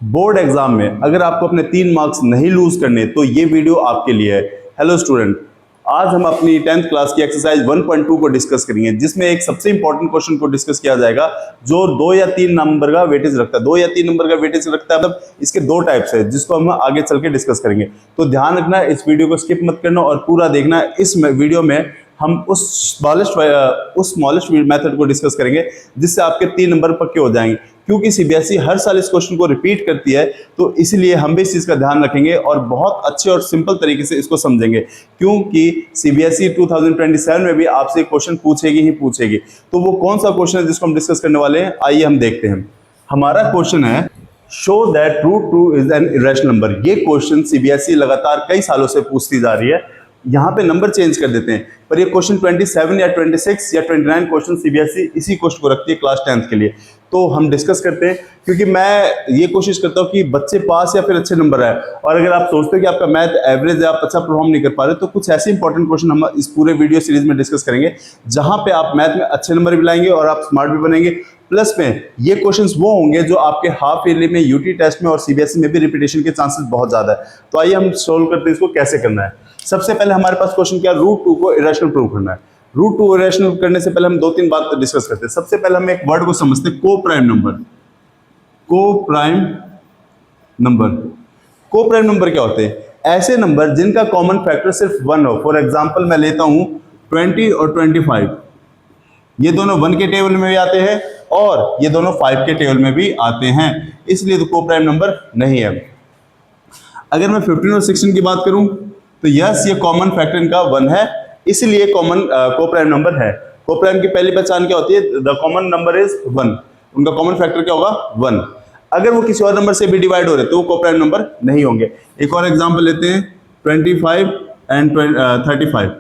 Board exam में अगर आपको अपने 3 मार्क्स नहीं लूज करने तो ये वीडियो आपके लिए है। हेलो स्टूडेंट, आज हम अपनी 10th क्लास की एक्सरसाइज 1.2 को डिस्कस करेंगे, जिसमें एक सबसे इंपॉर्टेंट क्वेश्चन को डिस्कस किया जाएगा जो 2 या 3 नंबर का वेटेज रखता है। 2 या 3 नंबर का वेटेज रखता है, मतलब इसके 2 टाइप्स है जिसको हम आगे चल के डिस्कस करेंगे। तो ध्यान रखना, इस वीडियो को स्किप मत करना और पूरा देखना। इस वीडियो में हम उस स्मॉलेस्ट मेथड को डिस्कस करेंगे जिससे आपके 3 नंबर पक्के हो जाएंगे। क्योंकि सीबीएसई हर साल इस क्वेश्चन को रिपीट करती है, तो इसलिए हम भी इस चीज़ का ध्यान रखेंगे और बहुत अच्छे और सिंपल तरीके से इसको समझेंगे। क्योंकि सीबीएसई 2027 में भी आपसे क्वेश्चन पूछेगी ही पूछेगी। तो वो कौन सा क्वेश्चन है जिसको हम डिस्कस करने वाले हैं, आइए हम देखते हैं। हमारा क्वेश्चन है show that √2 is an irrational number. ये क्वेश्चन सीबीएसई लगातार कई सालों से पूछती जा रही है। यहाँ पे नंबर चेंज कर देते हैं, पर ये क्वेश्चन 27 या 26 या 29 क्वेश्चन सीबीएसई इसी क्वेश्चन को रखती है क्लास 10th के लिए। तो हम डिस्कस करते हैं, क्योंकि मैं ये कोशिश करता हूँ कि बच्चे पास या फिर अच्छे नंबर आए। और अगर आप सोचते हो कि आपका मैथ एवरेज है, आप अच्छा परफॉर्म नहीं कर पा रहे, तो कुछ ऐसे इंपॉर्टेंट क्वेश्चन हम इस पूरे वीडियो सीरीज में डिस्कस करेंगे जहां पे आप मैथ में अच्छे नंबर भी लाएंगे और आप स्मार्ट भी बनेंगे। प्लस में ये क्वेश्चंस वो होंगे जो आपके हाफ ईयरली में, यूटी टेस्ट में और सीबीएसई में भी रिपीटेशन के चांसेस बहुत ज्यादा है। तो आइए हम सोल्व करते हैं इसको कैसे करना है। सबसे पहले हमारे पास क्वेश्चन क्या है, √2 को इरेशनल प्रूव करना है। √2 इरेशनल करने से पहले हम 2-3 बात डिस्कस करते हैं। सबसे पहले हम एक वर्ड को समझते हैं, को प्राइम नंबर। को प्राइम नंबर, को प्राइम नंबर क्या होते हैं? ऐसे नंबर जिनका कॉमन फैक्टर सिर्फ 1 हो। फॉर एग्जांपल मैं लेता हूं 20 और 25, ये दोनों 1 के टेबल में भी आते हैं और ये दोनों 5 के टेबल में भी आते हैं, इसलिए तो को प्राइम नंबर नहीं है। अगर मैं 15 और 16 की बात करूं तो यस, ये कॉमन फैक्टर इनका 1 है, इसलिए कॉमन को प्राइम नंबर है। को प्राइम की पहली पहचान क्या होती है? The common number is 1। उनका कॉमन फैक्टर क्या होगा? 1। अगर वो किसी और नंबर से भी डिवाइड हो रहे तो वो को प्राइम नंबर नहीं होंगे। एक और एग्जांपल लेते हैं, 25 एंड 35।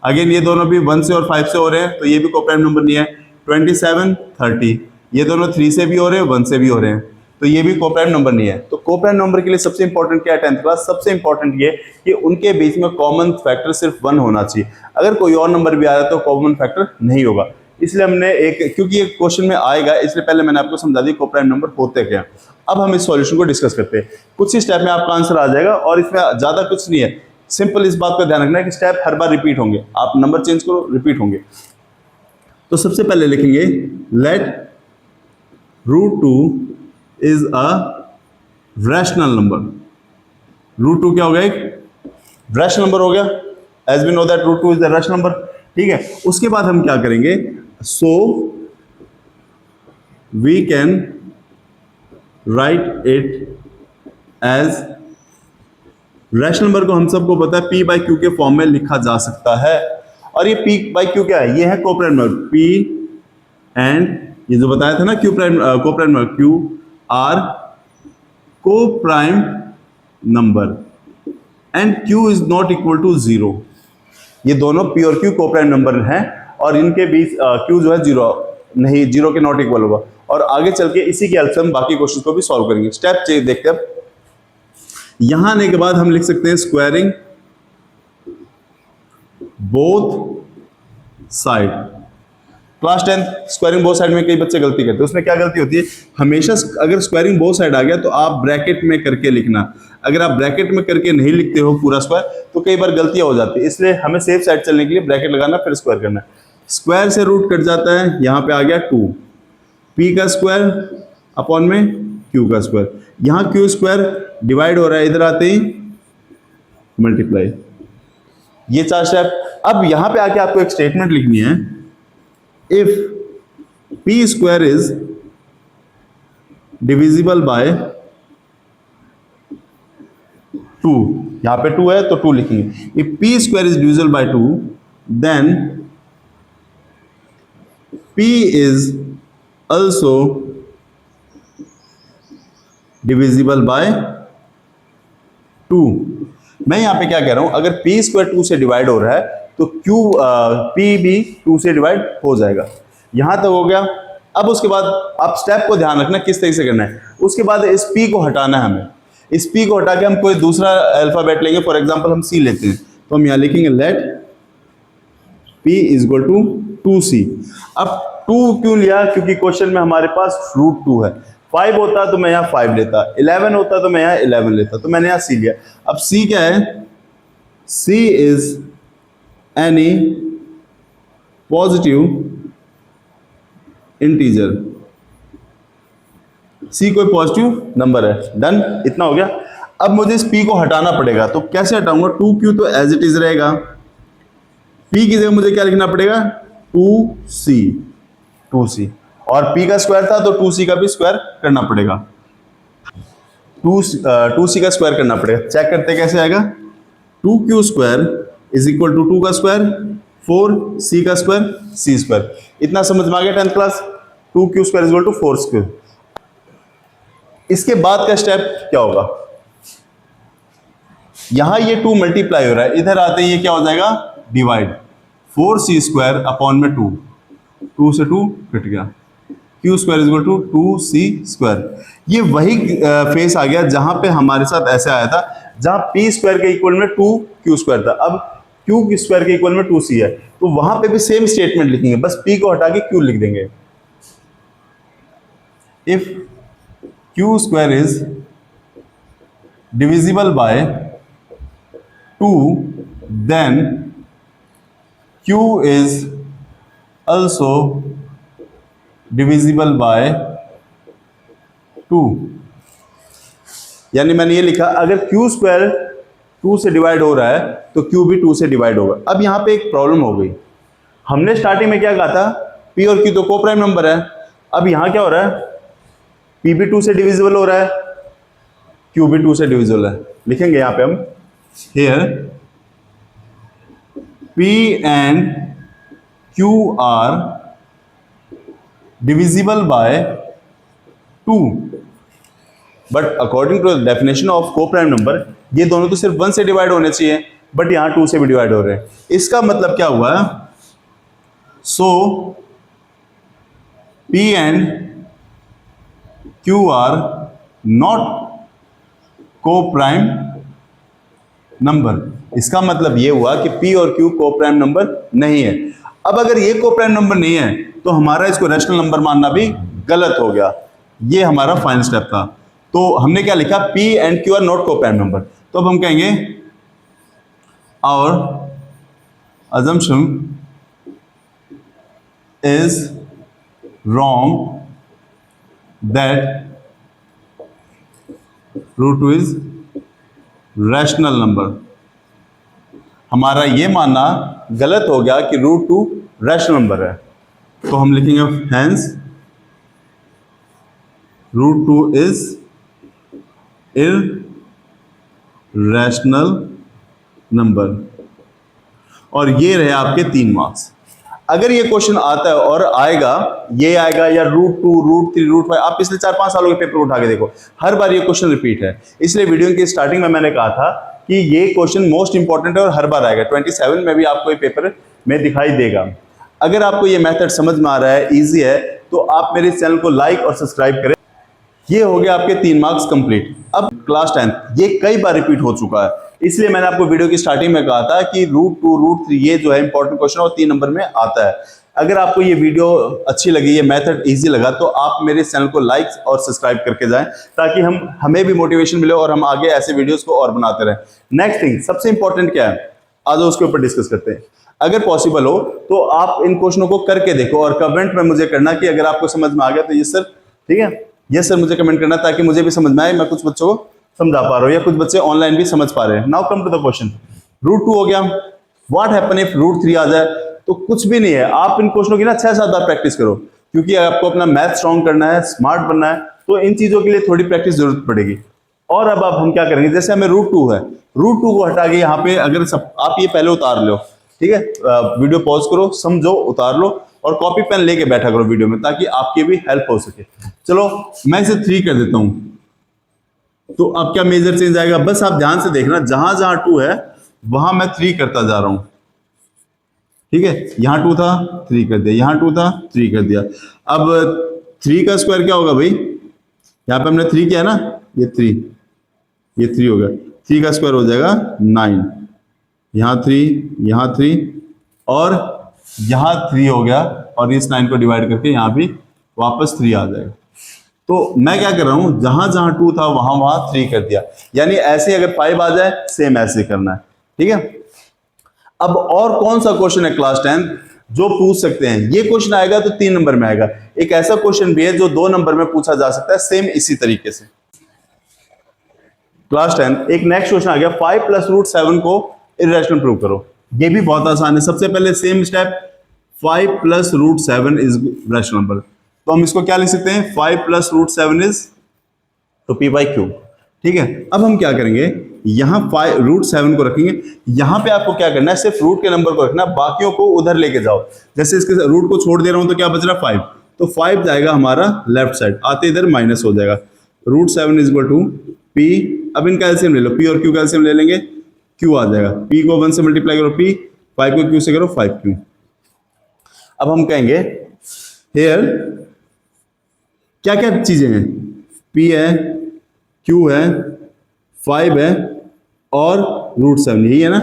अगेन ये दोनों भी 1 से और 5 से हो रहे हैं, तो ये भी को प्राइम नंबर नहीं है। 27, 30, ये दोनों 3 से भी हो रहे हैं, 1 से भी हो रहे हैं, तो ये भी को प्राइम नंबर नहीं है। तो को प्राइम नंबर के लिए सबसे इंपॉर्टेंट क्या है 10th क्लास? सबसे इंपॉर्टेंट ये कि उनके बीच में कॉमन फैक्टर सिर्फ 1 होना चाहिए। अगर कोई और नंबर भी आ रहा है तो कॉमन फैक्टर नहीं होगा। इसलिए हमने क्योंकि ये क्वेश्चन में आएगा, इसलिए पहले मैंने आपको समझा दिया को प्राइम नंबर होते क्या। अब हम इस सॉल्यूशन को डिस्कस करते हैं। कुछ ही स्टेप में आपका आंसर आ जाएगा और इसमें ज्यादा कुछ नहीं है। सिंपल इस बात का ध्यान रखना है कि स्टेप हर बार रिपीट होंगे, आप नंबर चेंज करो रिपीट होंगे। तो सबसे पहले लिखेंगे let √2 is a rational number. √2 क्या हो गया? एक रैशनल नंबर हो गया। As we know that √2 is the rational number. ठीक है, उसके बाद हम क्या करेंगे? So we can write it as, rational number को हम सबको पता है P/Q के फॉर्म में लिखा जा सकता है। और ये P/Q क्या है? ये है को प्राइम नंबर। P एंड ये जो बताया था ना coprime number, Q are coprime number and Q is not equal to 0। ये दोनों P और Q को प्राइम नंबर हैं और इनके बीच Q जो है 0 नहीं, 0 के नॉट इक्वल होगा। और आगे चल के इसी की हेल्प से हम बाकी क्वेश्चन को भी सॉल्व करेंगे। स्टेप देखते हैं। यहां आने के बाद हम लिख सकते हैं squaring both side. Class 10th squaring both side में कई बच्चे गलती करते हैं। उसमें क्या गलती होती है? हमेशा अगर स्क्वायरिंग बोथ साइड आ गया तो आप ब्रैकेट में करके लिखना। अगर आप ब्रैकेट में करके नहीं लिखते हो पूरा स्क्वायर तो कई बार गलतियां हो जाती है, इसलिए हमें सेफ साइड चलने के लिए ब्रैकेट लगाना फिर स्क्वायर करना। स्क्वायर से रूट कट जाता है, यहां पे आ गया 2, P का स्क्वायर अपॉन में Q का स्क्वायर। यहां Q स्क्वायर डिवाइड हो रहा है, इधर आते ही मल्टीप्लाई। ये 4 स्टेप। अब यहां पे आके आपको एक स्टेटमेंट लिखनी है, if P square is divisible by 2, यहां पे 2 है तो 2 लिखेंगे। If P square is divisible by 2 then P is also divisible by 2। मैं यहां पे क्या कह रहा हूं, अगर P स्क्वायर 2 से डिवाइड हो रहा है तो P भी 2 से डिवाइड हो जाएगा। यहां तक हो गया। अब उसके बाद आप स्टेप को ध्यान रखना किस तरीके से करना है। उसके बाद इस P को हटाना है हमें। इस P को हटा के हम कोई दूसरा अल्फाबेट लेंगे। फॉर एग्जांपल हम C लेते हैं, तो हम यहां लिखेंगे let P is equal to 2C। अब 2 क्यों लिया? क्योंकि क्वेश्चन में हमारे पास √2 है। 5 होता तो मैं यहाँ 5 लेता, 11 होता तो मैं यहाँ 11 लेता, तो मैंने यहाँ C लिया। अब C क्या है? C is any positive integer. C कोई पॉजिटिव नंबर है। डन, इतना हो गया। अब मुझे इस P को हटाना पड़ेगा, तो कैसे हटाऊंगा? 2Q तो एज इट इज रहेगा, P की जगह मुझे क्या लिखना पड़ेगा? 2C, और P का स्क्वायर था तो 2C का भी स्क्वायर करना पड़ेगा, 2C का स्क्वायर करना पड़ेगा। चेक करते कैसे आएगा? 2Q square is equal to 2 का स्क्वायर, 4C का स्क्वायर, C स्क्वायर। इतना समझ में आ गया 10th class? 2Q square is equal to 4 square. इसके बाद का स्टेप क्या होगा? यहां ये 2 मल्टीप्लाई हो रहा है, इधर आते ही ये क्या हो जाएगा? डिवाइड। 4C स्क्वायर अपॉन में 2 से 2 कट गया, Q square is equal to 2C square. ये वही फेस आ गया जहां पे हमारे साथ ऐसे आया था, जहां P स्क्वायर के इक्वल में 2Q स्क्वायर था। अब Q स्क्वायर के इक्वल में 2C है, तो वहां पे भी सेम स्टेटमेंट लिखेंगे, बस P को हटा के Q लिख देंगे। If Q square is divisible by 2, then Q is also divisible by 2। यानी मैंने ये लिखा, अगर Q स्क्वायर 2 से डिवाइड हो रहा है तो Q भी 2 से डिवाइड होगा। अब यहाँ पे एक प्रॉब्लम हो गई, हमने स्टार्टिंग में क्या कहा था? P और Q तो को प्राइम नंबर है। अब यहाँ क्या हो रहा है? P भी 2 से डिविजिबल हो रहा है, Q भी 2 से डिविजिबल है। लिखेंगे यहाँ पे हम, here P and Q are divisible by 2, but according to the definition of co-prime number ये दोनों तो सिर्फ 1 से डिवाइड होने चाहिए, बट यहाँ 2 से भी डिवाइड हो रहे हैं। इसका मतलब क्या हुआ? सो P and Q are not co-prime number. इसका मतलब ये हुआ कि P और Q को प्राइम नंबर नहीं है। अब अगर ये को प्राइम नंबर नहीं है तो हमारा इसको रैशनल नंबर मानना भी गलत हो गया। ये हमारा फाइनल स्टेप था। तो हमने क्या लिखा? P and Q are not coprime number. तो अब हम कहेंगे our assumption is wrong that root 2 is rational number. हमारा ये मानना गलत हो गया कि रूट 2 रैशनल नंबर है। तो हम लिखेंगे hence root 2 is irrational number. और ये रहे आपके 3 मार्क्स। अगर ये क्वेश्चन आता है और आएगा, ये आएगा या रूट 2, रूट 3, रूट 5, आप पिछले 4-5 सालों के पेपर उठा के देखो, हर बार ये क्वेश्चन रिपीट है। इसलिए वीडियो की स्टार्टिंग में मैंने कहा था कि ये क्वेश्चन मोस्ट इंपॉर्टेंट है और हर बार आएगा। 27 में भी आपको ये पेपर में दिखाई देगा। अगर आपको ये मेथड समझ में आ रहा है, ईजी है, तो आप मेरे चैनल को लाइक और सब्सक्राइब करें। ये हो गया आपके 3 मार्क्स कंप्लीट। अब क्लास 10 ये कई बार रिपीट हो चुका है, इसलिए मैंने आपको वीडियो की स्टार्टिंग में कहा था कि रूट 2, रूट 3 ये जो है इंपॉर्टेंट क्वेश्चन और 3 नंबर में आता है। अगर आपको ये वीडियो अच्छी लगी, ये मेथड इजी लगा, तो आप मेरे चैनल को लाइक और सब्सक्राइब करके जाएं, ताकि हमें भी मोटिवेशन मिले और हम आगे ऐसे वीडियोस को और बनाते रहें। नेक्स्ट थिंग, सबसे इंपॉर्टेंट क्या है, आज उसके ऊपर डिस्कस करते हैं। अगर पॉसिबल हो तो आप इन क्वेश्चनों को करके देखो और कमेंट में मुझे करना कि अगर आपको समझ में आ गया तो ये सर, ठीक है, ये सर मुझे कमेंट करना, ताकि मुझे भी समझ में आए, मैं कुछ बच्चों को समझा पा रहा हूं या कुछ बच्चे ऑनलाइन भी समझ पा रहे हैं। Now come to the question. Root 2 हो गया, व्हाट हैपन इफ रूट 3 आ जाए? तो कुछ भी नहीं है, आप इन क्वेश्चनों की ना 6-7 बार प्रैक्टिस करो, क्योंकि आपको अपना मैथ स्ट्रॉन्ग करना है, स्मार्ट बनना है, तो इन चीजों के लिए थोड़ी प्रैक्टिस जरूरत पड़ेगी। और अब हम क्या करेंगे, जैसे हमें रूट 2 है, रूट 2 को हटा के यहाँ पे अगर आप ये पहले उतार लो, ठीक है, वीडियो पॉज करो, समझो, उतार लो और कॉपी पेन लेके बैठा करो वीडियो में, ताकि आपकी भी हेल्प हो सके। चलो मैं इसे 3 कर देता हूं, तो अब क्या मेजर चेंज आएगा? बस आप ध्यान से देखना, जहां जहां 2 है वहां मैं 3 करता जा रहा हूं, ठीक है। यहां 2 था, 3 कर दिया, यहां 2 था, 3 कर दिया। अब 3 का स्क्वायर क्या होगा भाई? यहां पे हमने 3 किया ना, ये 3 हो गया, 3 का स्क्वायर हो जाएगा 9, यहां 3 और यहां 3 हो गया, और इस 9 को डिवाइड करके यहां भी वापस 3 आ जाएगा। तो मैं क्या कर रहा हूं, जहां जहां 2 था वहां वहां 3 कर दिया। यानी ऐसे अगर 5 आ जाए सेम ऐसे करना है, ठीक है। अब और कौन सा क्वेश्चन है क्लास 10 जो पूछ सकते हैं? ये क्वेश्चन आएगा तो 3 नंबर में आएगा। एक ऐसा क्वेश्चन भी है जो 2 नंबर में पूछा जा सकता है सेम इसी तरीके से। क्लास 10 एक नेक्स्ट क्वेश्चन आ गया, 5 प्लस रूट 7 को इरेशनल प्रूव करो। ये भी बहुत आसान है। सबसे पहले same step, 5 plus root 7 is rational number. तो हम इसको क्या लिख सकते हैं, 5 प्लस रूट 7 इज तो पी बाई क्यू, ठीक है। अब हम क्या करेंगे, यहां 5 रूट 7 को रखेंगे। यहां पे आपको क्या करना है, सिर्फ रूट के नंबर को रखना, बाकियों को उधर लेके जाओ। जैसे इसके रूट को छोड़ दे रहा हूं तो क्या बच रहा है 5, तो 5 जाएगा हमारा लेफ्ट साइड, आते इधर माइनस हो जाएगा। Root 7 is equal to P, अब इनका एलसीएम ले लो, पी और क्यू का एलसीएम ले लेंगे, क्यू आ जाएगा। पी को 1 से मल्टीप्लाई करो पी, 5 को क्यू से करो 5 क्यू। अब हम कहेंगे हेयर क्या क्या चीजें हैं, पी है, क्यू है, 5 है और रूट 7, यही है ना,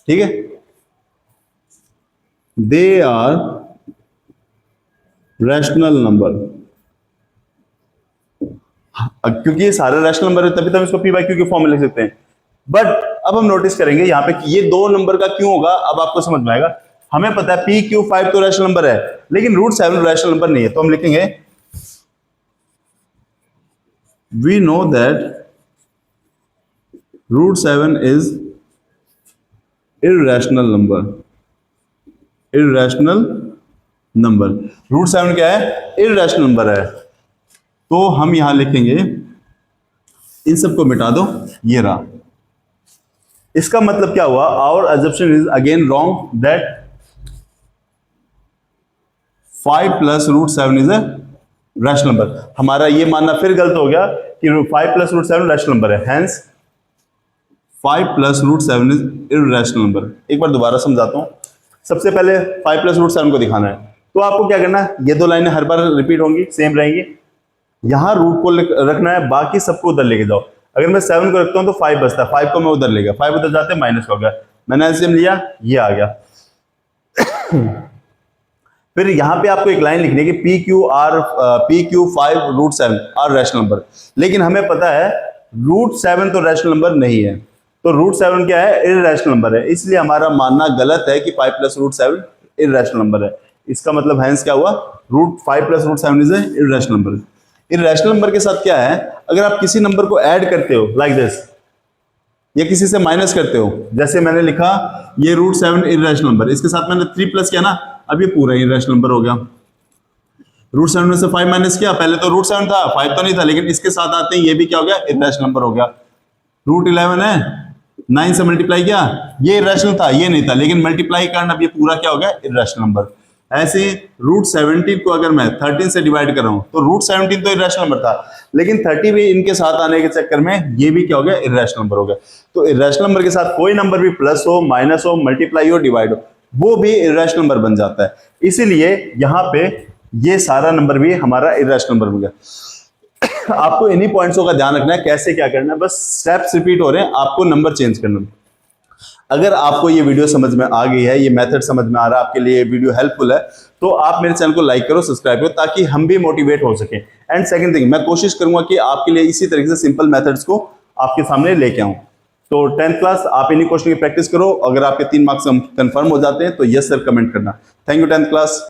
ठीक है। They are rational number. क्योंकि ये सारे रैशनल नंबर है तभी तो हम इसको पी बाई क्यू के फॉर्म में लिख सकते हैं। बट अब हम नोटिस करेंगे यहाँ पे कि ये 2 नंबर का क्यों होगा, अब आपको समझ में आएगा। हमें पता है पी क्यू 5 तो रैशनल नंबर है, लेकिन रूट 7 रैशनल नंबर नहीं है। तो हम लिखेंगे we know that root 7 is irrational number. Irrational number, root 7 क्या है, इररेशनल नंबर है। तो हम यहां लिखेंगे, इन सबको मिटा दो, ये रहा। इसका मतलब क्या हुआ, our assumption is again wrong that 5 plus root 7 is a rational number. हमारा ये मानना फिर गलत हो गया कि 5 प्लस रूट 7 रैशनल नंबर है, hence 5 plus root 7 is irrational number. एक बार दोबारा समझाता हूं। सबसे पहले 5 प्लस रूट 7 को दिखाना है, तो आपको क्या करना है, ये 2 लाइनें हर बार रिपीट होंगी, सेम रहेंगी। यहां रूट को रखना है, बाकी सबको उधर लेके जाओ। अगर मैं 7 को रखता हूं तो 5 बचता है, 5 को मैं उधर ले गया, 5 उधर जाते माइनस हो गया, मैंने एलसीएम लिया, ये आ गया। फिर यहां पे आपको एक लाइन लिखनी है कि P Q 5 root 7 are rational number. लेकिन हमें पता है रूट 7 तो रैशनल नंबर नहीं है, तो रूट 7 क्या है, इररेशनल नंबर है। इसलिए हमारा मानना गलत है कि 5 प्लस रूट 7 इररेशनल नंबर है। इसका मतलब हैंस क्या हुआ, root 5 plus root 7 is a irrational number. Irrational number के साथ क्या है, अगर आप किसी नंबर को ऐड करते हो लाइक दिस, या किसी से माइनस करते हो, जैसे मैंने लिखा ये रूट 7 इररेशनल नंबर, इसके साथ मैंने 3 प्लस किया ना, अब ये पूरा इररेशनल नंबर हो गया। रूट 7 में से 5 माइनस किया, पहले तो रूट 7 था, 5 तो नहीं था, लेकिन इसके साथ आते हैं ये भी क्या हो गया, इररेशनल नंबर हो गया। रूट 11 है, 9 से मल्टीप्लाई किया, ये इररेशनल था, ये नहीं था, लेकिन मल्टीप्लाई करना, अब ये पूरा क्या हो गया, इररेशनल नंबर। ऐसे रूट 17 को अगर मैं 13 से डिवाइड कर रहा हूं तो रूट 17 तो इररेशनल नंबर था, लेकिन 30 भी इनके साथ आने के चक्कर में ये भी क्या हो गया, इररेशनल नंबर हो गया। तो इररेशनल नंबर के साथ कोई नंबर भी प्लस हो, माइनस हो, मल्टीप्लाई हो, डिवाइड हो, वो भी इररेशनल नंबर बन जाता है। इसीलिए यहां पे ये सारा नंबर भी हमारा इररेशनल नंबर हो गया। आपको इन्हीं पॉइंट्सों का ध्यान रखना है, कैसे क्या करना है, बस स्टेप्स रिपीट हो रहे हैं, आपको नंबर चेंज करना है। अगर आपको ये वीडियो समझ में आ गई है, ये मेथड समझ में आ रहा है, आपके लिए ये वीडियो हेल्पफुल है, तो आप मेरे चैनल को लाइक करो, सब्सक्राइब करो, ताकि हम भी मोटिवेट हो सकें। एंड सेकंड थिंग, मैं कोशिश करूंगा कि आपके लिए इसी तरीके से सिंपल मेथड्स को आपके सामने लेके आऊं। तो 10th क्लास आप इन्हीं क्वेश्चन की प्रैक्टिस करो। अगर आपके 3 मार्क्स कंफर्म हो जाते हैं तो यस सर कमेंट करना। Thank you 10th class.